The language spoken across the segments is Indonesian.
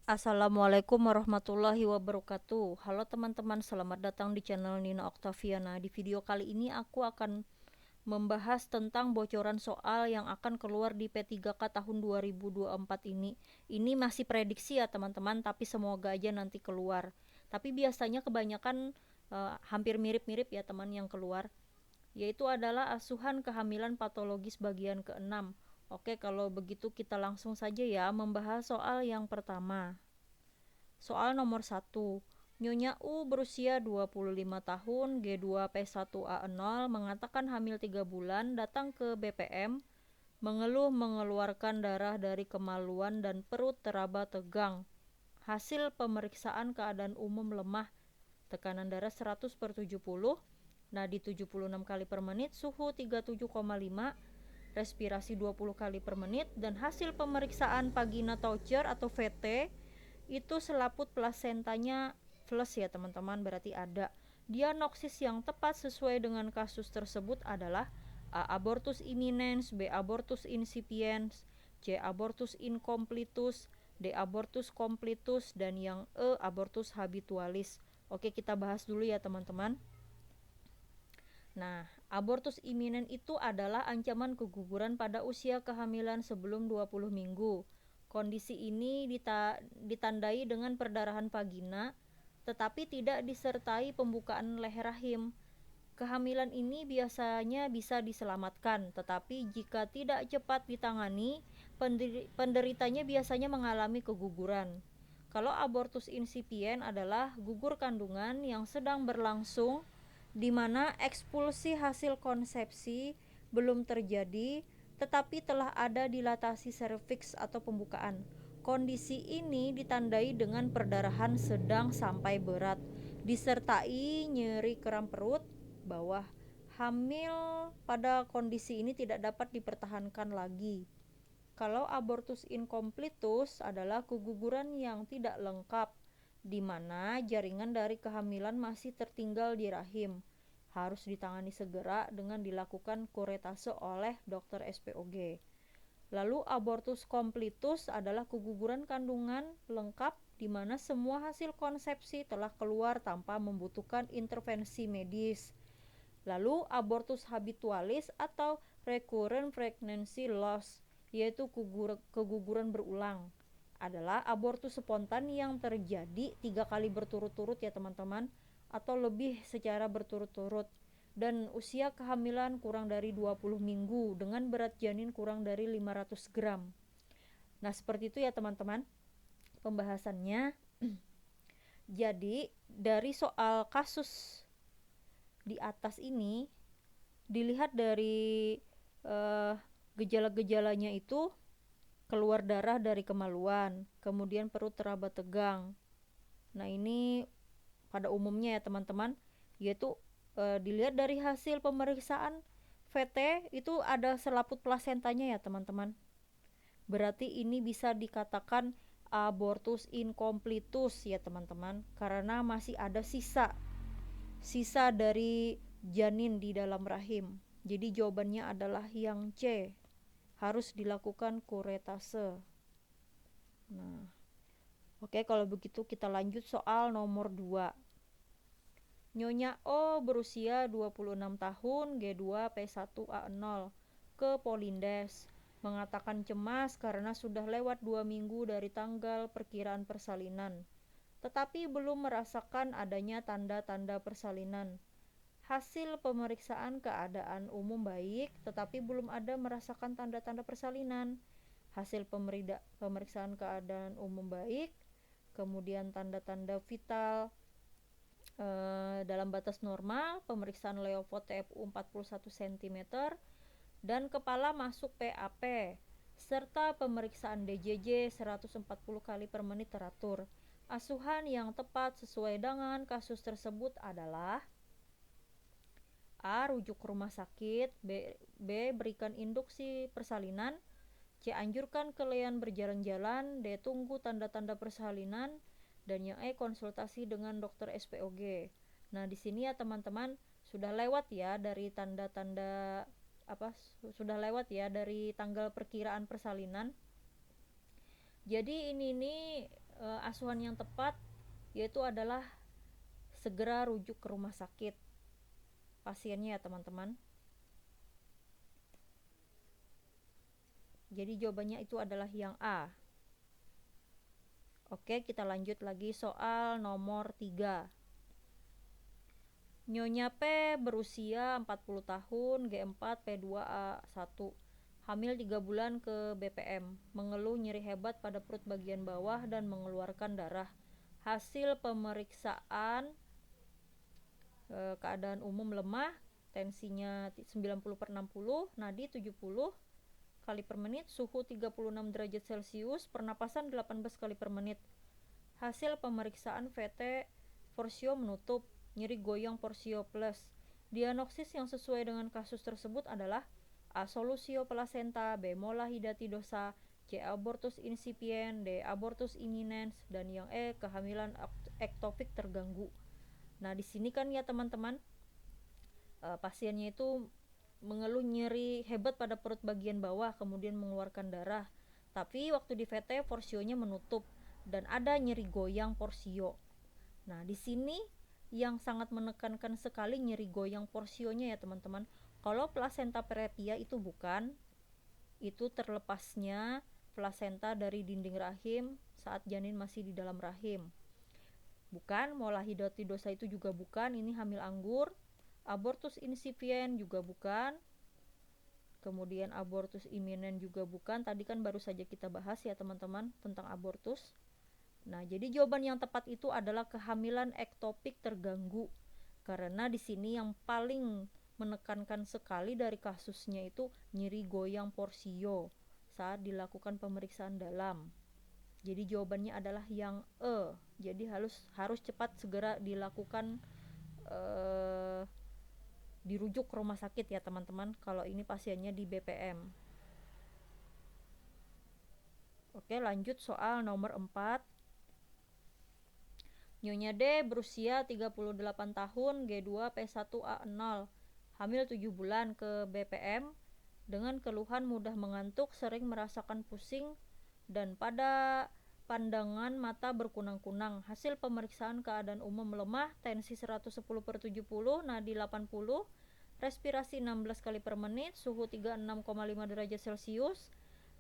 Assalamualaikum warahmatullahi wabarakatuh. Halo teman-teman, selamat datang di channel Nina Oktaviana. Di video kali ini aku akan membahas tentang bocoran soal yang akan keluar di P3K tahun 2024 ini. Ini masih prediksi ya teman-teman, tapi semoga aja nanti keluar. Tapi biasanya kebanyakan hampir mirip-mirip ya teman yang keluar, yaitu adalah asuhan kehamilan patologis bagian ke-6. Oke, kalau begitu kita langsung saja ya membahas soal yang pertama. Soal nomor 1. Nyonya U berusia 25 tahun, G2P1A0, mengatakan hamil 3 bulan, datang ke BPM, mengeluh mengeluarkan darah dari kemaluan dan perut teraba tegang. Hasil pemeriksaan keadaan umum lemah, tekanan darah 100/70, nadi 76 kali per menit, suhu 37,5, respirasi 20 kali per menit, dan hasil pemeriksaan vagina Toucher atau VT itu selaput plasentanya flush ya teman-teman, berarti ada. Diagnosis yang tepat sesuai dengan kasus tersebut adalah A. Abortus imminens, B. Abortus incipiens, C. Abortus incompletus, D. Abortus completus, dan yang E. Abortus habitualis. Oke, kita bahas dulu ya teman-teman. Nah, abortus iminen itu adalah ancaman keguguran pada usia kehamilan sebelum 20 minggu. Kondisi ini ditandai dengan perdarahan vagina, tetapi tidak disertai pembukaan leher rahim. Kehamilan ini biasanya bisa diselamatkan, tetapi jika tidak cepat ditangani, penderitanya biasanya mengalami keguguran. Kalau abortus insipien adalah gugur kandungan yang sedang berlangsung, di mana ekspulsi hasil konsepsi belum terjadi, tetapi telah ada dilatasi serviks atau pembukaan. Kondisi ini ditandai dengan perdarahan sedang sampai berat, disertai nyeri kram perut bawah. Hamil pada kondisi ini tidak dapat dipertahankan lagi. Kalau abortus incompletus adalah keguguran yang tidak lengkap, di mana jaringan dari kehamilan masih tertinggal di rahim. Harus ditangani segera dengan dilakukan kuretase oleh dokter SPOG. Lalu abortus completus adalah keguguran kandungan lengkap di mana semua hasil konsepsi telah keluar tanpa membutuhkan intervensi medis. Lalu abortus habitualis atau recurrent pregnancy loss, yaitu keguguran berulang, adalah abortus spontan yang terjadi 3 kali berturut-turut ya teman-teman, atau lebih secara berturut-turut, dan usia kehamilan kurang dari 20 minggu dengan berat janin kurang dari 500 gram. Nah, seperti itu ya teman-teman pembahasannya. Jadi dari soal kasus di atas ini dilihat dari gejala-gejalanya itu keluar darah dari kemaluan, kemudian perut teraba tegang. Nah, ini pada umumnya ya teman-teman, yaitu dilihat dari hasil pemeriksaan VT itu ada selaput plasentanya ya teman-teman. Berarti ini bisa dikatakan abortus incompletus ya teman-teman, karena masih ada sisa dari janin di dalam rahim. Jadi jawabannya adalah yang C, harus dilakukan kuretase. Nah, oke, kalau begitu kita lanjut soal nomor 2. Nyonya O berusia 26 tahun, G2P1A0, ke Polindes, mengatakan cemas karena sudah lewat 2 minggu dari tanggal perkiraan persalinan, tetapi belum merasakan adanya tanda-tanda persalinan. Hasil pemeriksaan keadaan umum baik, tetapi belum ada merasakan tanda-tanda persalinan. Hasil pemeriksaan keadaan umum baik, kemudian tanda-tanda vital dalam batas normal, pemeriksaan Leopold TFU 41 cm, dan kepala masuk PAP, serta pemeriksaan DJJ 140 kali per menit teratur. Asuhan yang tepat sesuai dengan kasus tersebut adalah A. Rujuk ke rumah sakit, B. Berikan induksi persalinan, C. Anjurkan kalian berjalan-jalan, D. Tunggu tanda-tanda persalinan, dan yang E. Konsultasi dengan dokter SPOG. Nah, di sini ya teman-teman sudah lewat ya dari tanda-tanda sudah lewat ya dari tanggal perkiraan persalinan. Jadi ini asuhan yang tepat yaitu adalah segera rujuk ke rumah sakit pasiennya ya teman-teman. Jadi jawabannya itu adalah yang A. Oke, kita lanjut lagi soal nomor 3. Nyonya P berusia 40 tahun, G4, P2A1. Hamil 3 bulan ke BPM, mengeluh nyeri hebat pada perut bagian bawah dan mengeluarkan darah. Hasil pemeriksaan keadaan umum lemah, tensinya 90/60, nadi 70 kali per menit, suhu 36 derajat Celcius, pernapasan 18 kali per menit. Hasil pemeriksaan VT Forsio menutup, nyeri goyang Forsio plus. Diagnosis yang sesuai dengan kasus tersebut adalah A. Solusio placenta, B. Mola hidatidosa, C. Abortus incipient, D. Abortus imminens, dan yang E. Kehamilan ektopik terganggu. Nah, di sini kan ya teman-teman, pasiennya itu mengeluh nyeri hebat pada perut bagian bawah, kemudian mengeluarkan darah. Tapi waktu di VT Forsionya menutup dan ada nyeri goyang Forsio. Nah, di sini yang sangat menekankan sekali nyeri goyang Forsionya ya teman-teman. Kalau plasenta previa itu bukan, itu terlepasnya plasenta dari dinding rahim saat janin masih di dalam rahim. Bukan, mola hidatidosa itu juga bukan, ini hamil anggur. Abortus incipient juga bukan. Kemudian abortus imminent juga bukan. Tadi kan baru saja kita bahas ya teman-teman tentang abortus. Nah, jadi jawaban yang tepat itu adalah kehamilan ektopik terganggu. Karena di sini yang paling menekankan sekali dari kasusnya itu nyeri goyang Forsio saat dilakukan pemeriksaan dalam. Jadi jawabannya adalah yang E. Jadi harus cepat segera dilakukan dirujuk ke rumah sakit ya teman-teman kalau ini pasiennya di BPM. Oke, lanjut soal nomor 4. Nyonya D berusia 38 tahun, G2, P1A0, hamil 7 bulan ke BPM, dengan keluhan mudah mengantuk, sering merasakan pusing, dan pada pandangan mata berkunang-kunang. Hasil pemeriksaan keadaan umum lemah, tensi 110/70, nadi 80, respirasi 16 kali per menit, suhu 36,5 derajat Celcius,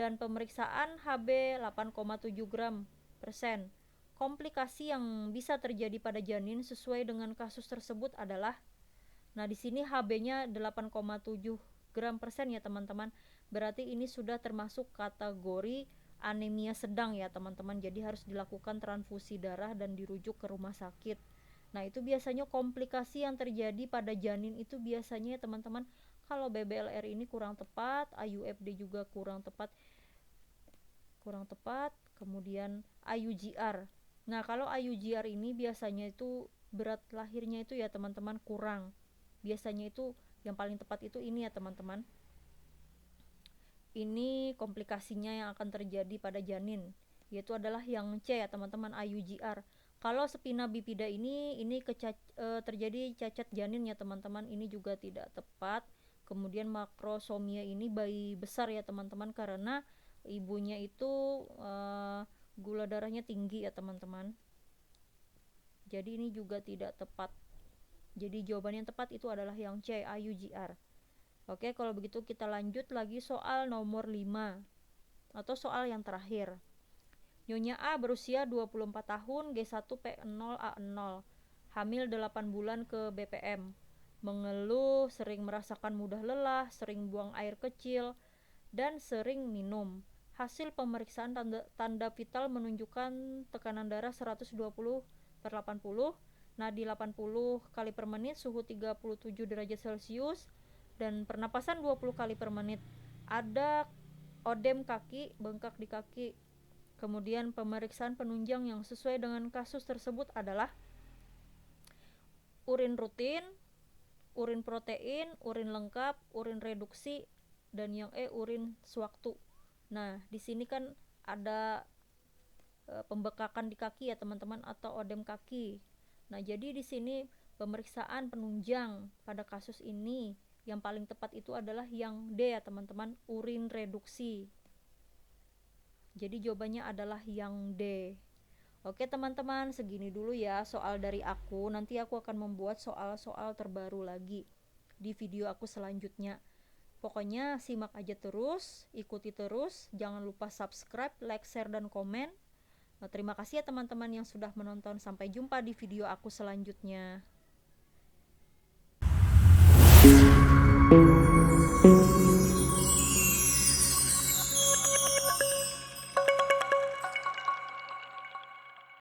dan pemeriksaan HB 8,7 gram %. Komplikasi yang bisa terjadi pada janin sesuai dengan kasus tersebut adalah, nah di sini HB-nya 8,7 gram % ya teman-teman. Berarti ini sudah termasuk kategori anemia sedang ya teman-teman. Jadi harus dilakukan transfusi darah dan dirujuk ke rumah sakit. Nah, itu biasanya komplikasi yang terjadi pada janin itu biasanya ya teman-teman, kalau BBLR ini kurang tepat, IUFD juga kurang tepat, kemudian IUGR. Nah, kalau IUGR ini biasanya itu berat lahirnya itu ya teman-teman kurang. Biasanya itu yang paling tepat itu ini ya teman-teman. Ini komplikasinya yang akan terjadi pada janin, yaitu adalah yang C ya teman-teman, IUGR. Kalau spina bifida ini terjadi cacat janin ya teman-teman, ini juga tidak tepat. Kemudian makrosomia ini bayi besar ya teman-teman, karena ibunya itu gula darahnya tinggi ya teman-teman. Jadi ini juga tidak tepat. Jadi jawaban yang tepat itu adalah yang C, IUGR. Oke, kalau begitu kita lanjut lagi soal nomor 5 atau soal yang terakhir. Nyonya A berusia 24 tahun, G1P0A0, hamil 8 bulan ke BPM, mengeluh, sering merasakan mudah lelah, sering buang air kecil, dan sering minum. Hasil pemeriksaan tanda vital menunjukkan tekanan darah 120/80, nadi 80 kali per menit, suhu 37 derajat Celcius, dan pernapasan 20 kali per menit. Ada odem kaki, bengkak di kaki. Kemudian pemeriksaan penunjang yang sesuai dengan kasus tersebut adalah urin rutin, urin protein, urin lengkap, urin reduksi, dan yang E urin sewaktu. Nah, di sini kan ada pembekakan di kaki ya teman-teman, atau odem kaki. Nah, jadi di sini pemeriksaan penunjang pada kasus ini yang paling tepat itu adalah yang D ya teman-teman, urin reduksi. Jadi jawabannya adalah yang D. Oke teman-teman, segini dulu ya soal dari aku. Nanti aku akan membuat soal-soal terbaru lagi di video aku selanjutnya. Pokoknya simak aja terus, ikuti terus, jangan lupa subscribe, like, share, dan komen. Terima kasih ya teman-teman yang sudah menonton. Sampai jumpa di video aku selanjutnya.